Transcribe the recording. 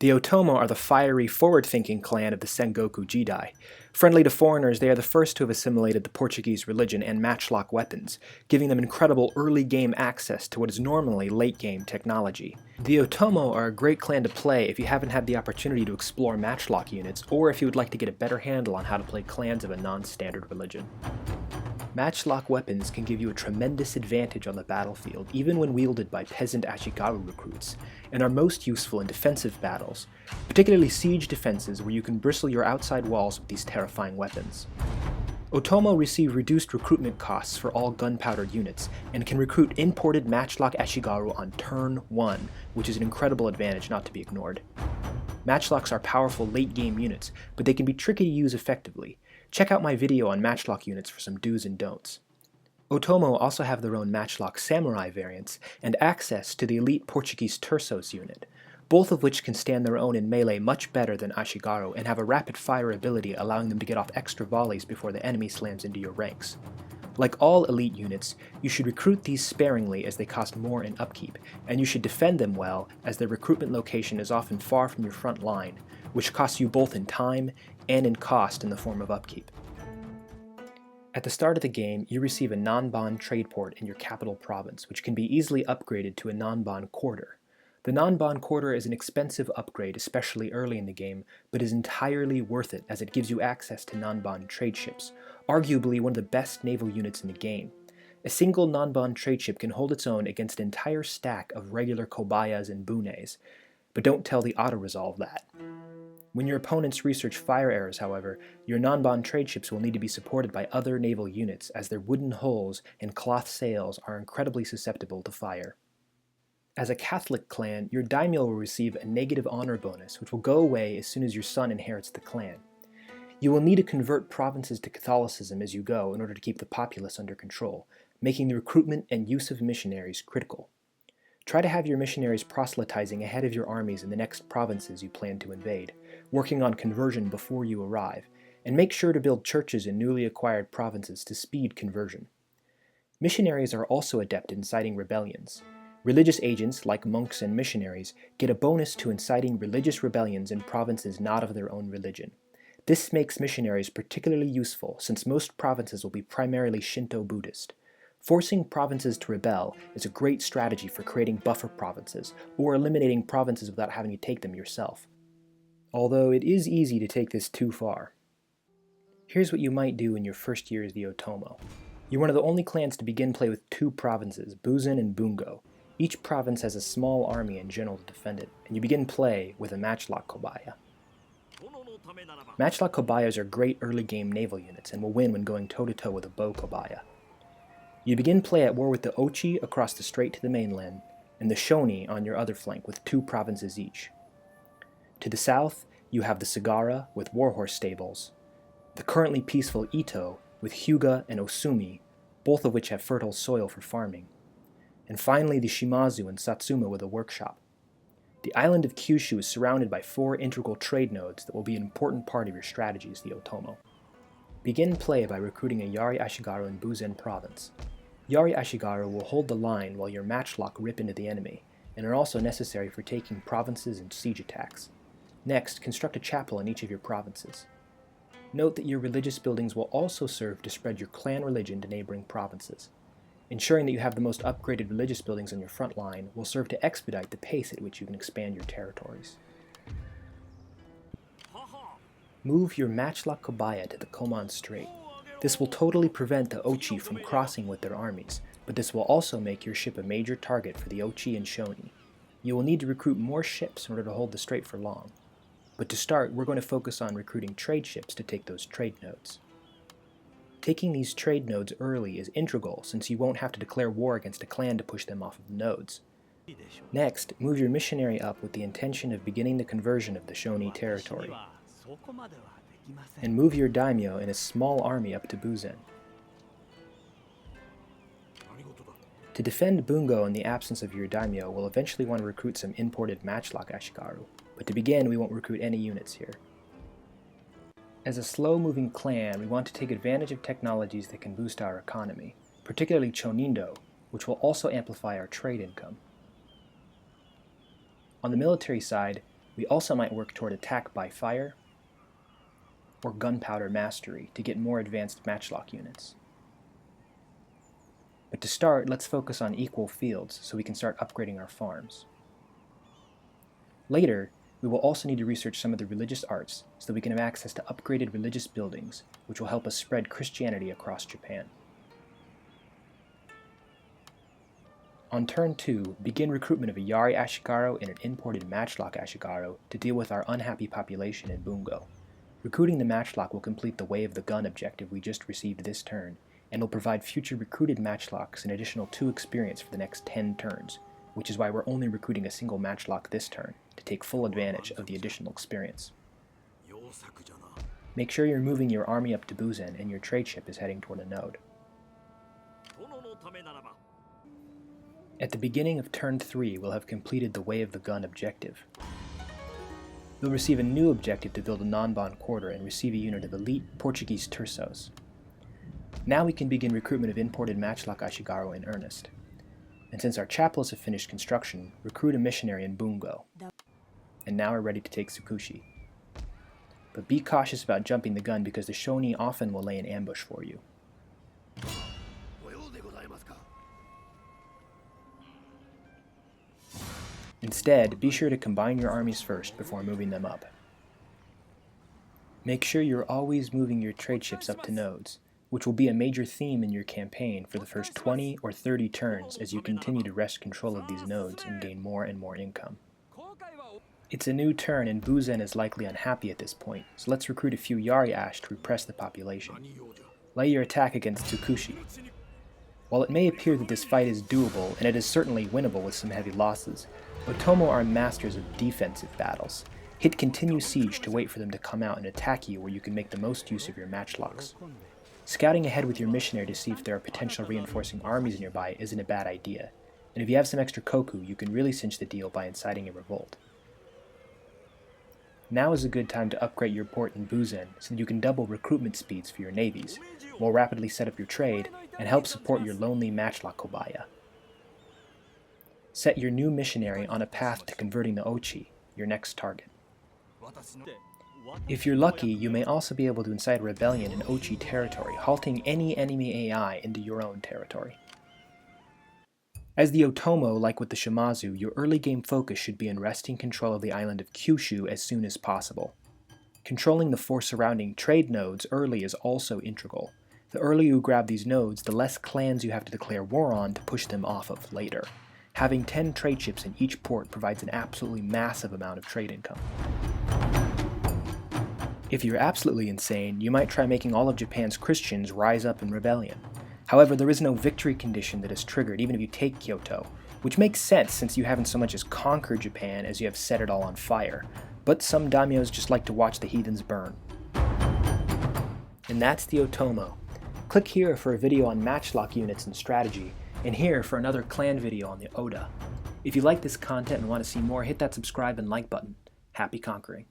The Otomo are the fiery, forward-thinking clan of the Sengoku Jidai. Friendly to foreigners, they are the first to have assimilated the Portuguese religion and matchlock weapons, giving them incredible early-game access to what is normally late-game technology. The Otomo are a great clan to play if you haven't had the opportunity to explore matchlock units, or if you would like to get a better handle on how to play clans of a non-standard religion. Matchlock weapons can give you a tremendous advantage on the battlefield, even when wielded by peasant Ashigaru recruits, and are most useful in defensive battles, particularly siege defenses where you can bristle your outside walls with these terrifying weapons. Otomo receive reduced recruitment costs for all gunpowder units, and can recruit imported matchlock Ashigaru on turn 1, which is an incredible advantage not to be ignored. Matchlocks are powerful late-game units, but they can be tricky to use effectively. Check out my video on matchlock units for some do's and don'ts. Otomo also have their own matchlock samurai variants, and access to the elite Portuguese Terços unit, both of which can stand their own in melee much better than Ashigaru and have a rapid-fire ability allowing them to get off extra volleys before the enemy slams into your ranks. Like all elite units, you should recruit these sparingly as they cost more in upkeep, and you should defend them well as their recruitment location is often far from your front line, which costs you both in time and in cost in the form of upkeep. At the start of the game, you receive a non-bond trade port in your capital province, which can be easily upgraded to a non-bond quarter. The non-bond quarter is an expensive upgrade, especially early in the game, but is entirely worth it as it gives you access to non-bond trade ships, arguably one of the best naval units in the game. A single non-bond trade ship can hold its own against an entire stack of regular kobayas and bunes, but don't tell the auto-resolve that. When your opponents research fire errors, however, your non-bond trade ships will need to be supported by other naval units as their wooden hulls and cloth sails are incredibly susceptible to fire. As a Catholic clan, your daimyo will receive a negative honor bonus, which will go away as soon as your son inherits the clan. You will need to convert provinces to Catholicism as you go in order to keep the populace under control, making the recruitment and use of missionaries critical. Try to have your missionaries proselytizing ahead of your armies in the next provinces you plan to invade, working on conversion before you arrive, and make sure to build churches in newly acquired provinces to speed conversion. Missionaries are also adept in inciting rebellions. Religious agents, like monks and missionaries, get a bonus to inciting religious rebellions in provinces not of their own religion. This makes missionaries particularly useful since most provinces will be primarily Shinto Buddhist. Forcing provinces to rebel is a great strategy for creating buffer provinces, or eliminating provinces without having to take them yourself. Although it is easy to take this too far. Here's what you might do in your first year as the Otomo. You're one of the only clans to begin play with 2 provinces, Buzen and Bungo. Each province has a small army in general to defend it, and you begin play with a matchlock kobaya. Matchlock kobayas are great early-game naval units and will win when going toe-to-toe with a bow kobaya. You begin play at war with the Ochi across the strait to the mainland, and the Shoni on your other flank with 2 provinces each. To the south, you have the Sagara with warhorse stables, the currently peaceful Ito with Hyuga and Osumi, both of which have fertile soil for farming, and finally the Shimazu and Satsuma with a workshop. The island of Kyushu is surrounded by 4 integral trade nodes that will be an important part of your strategy as the Otomo. Begin play by recruiting a Yari Ashigaru in Buzen province. Yari Ashigaru will hold the line while your matchlock rip into the enemy, and are also necessary for taking provinces and siege attacks. Next, construct a chapel in each of your provinces. Note that your religious buildings will also serve to spread your clan religion to neighboring provinces. Ensuring that you have the most upgraded religious buildings on your front line will serve to expedite the pace at which you can expand your territories. Move your matchlock kobaya to the Koman Strait. This will totally prevent the Ochi from crossing with their armies, but this will also make your ship a major target for the Ochi and Shoni. You will need to recruit more ships in order to hold the strait for long. But to start, we're going to focus on recruiting trade ships to take those trade nodes. Taking these trade nodes early is integral since you won't have to declare war against a clan to push them off of the nodes. Next, move your missionary up with the intention of beginning the conversion of the Shoni territory. And move your daimyo in a small army up to Buzen. To defend Bungo in the absence of your daimyo, we'll eventually want to recruit some imported matchlock Ashigaru, but to begin we won't recruit any units here. As a slow-moving clan, we want to take advantage of technologies that can boost our economy, particularly Chonindo, which will also amplify our trade income. On the military side, we We also might work toward attack by fire or gunpowder mastery to get more advanced matchlock units. But to start, let's focus on equal fields so we can start upgrading our farms. Later, we will also need to research some of the religious arts so that we can have access to upgraded religious buildings, which will help us spread Christianity across Japan. On turn 2, begin recruitment of a Yari Ashigaro and an imported matchlock Ashigaro to deal with our unhappy population in Bungo. Recruiting the matchlock will complete the Way of the Gun objective we just received this turn, and will provide future recruited matchlocks an additional 2 experience for the next 10 turns, which is why we're only recruiting a single matchlock this turn, to take full advantage of the additional experience. Make sure you're moving your army up to Buzen and your trade ship is heading toward a node. At the beginning of turn 3, we'll have completed the Way of the Gun objective. You'll receive a new objective to build a non-bond quarter and receive a unit of elite Portuguese tersos. Now we can begin recruitment of imported matchlock Ashigaro in earnest. And since our chapels have finished construction, recruit a missionary in Bungo. And now we're ready to take Tsukushi. But be cautious about jumping the gun because the Shoni often will lay an ambush for you. Instead, be sure to combine your armies first before moving them up. Make sure you're always moving your trade ships up to nodes, which will be a major theme in your campaign for the first 20 or 30 turns as you continue to wrest control of these nodes and gain more and more income. It's a new turn and Buzen is likely unhappy at this point, so let's recruit a few Yari Ash to repress the population. Lay your attack against Tsukushi. While it may appear that this fight is doable, and it is certainly winnable with some heavy losses, Otomo are masters of defensive battles. Hit continue siege to wait for them to come out and attack you where you can make the most use of your matchlocks. Scouting ahead with your missionary to see if there are potential reinforcing armies nearby isn't a bad idea, and if you have some extra koku, you can really cinch the deal by inciting a revolt. Now is a good time to upgrade your port in Buzen so that you can double recruitment speeds for your navies, more rapidly set up your trade, and help support your lonely matchlock Kobaya. Set your new missionary on a path to converting the Ochi, your next target. If you're lucky, you may also be able to incite a rebellion in Ochi territory, halting any enemy AI into your own territory. As the Otomo, like with the Shimazu, your early game focus should be in wresting control of the island of Kyushu as soon as possible. Controlling the 4 surrounding trade nodes early is also integral. The earlier you grab these nodes, the less clans you have to declare war on to push them off of later. Having 10 trade ships in each port provides an absolutely massive amount of trade income. If you're absolutely insane, you might try making all of Japan's Christians rise up in rebellion. However, there is no victory condition that is triggered even if you take Kyoto, which makes sense since you haven't so much as conquered Japan as you have set it all on fire. But some daimyos just like to watch the heathens burn. And that's the Otomo. Click here for a video on matchlock units and strategy, and here for another clan video on the Oda. If you like this content and want to see more, hit that subscribe and like button. Happy conquering.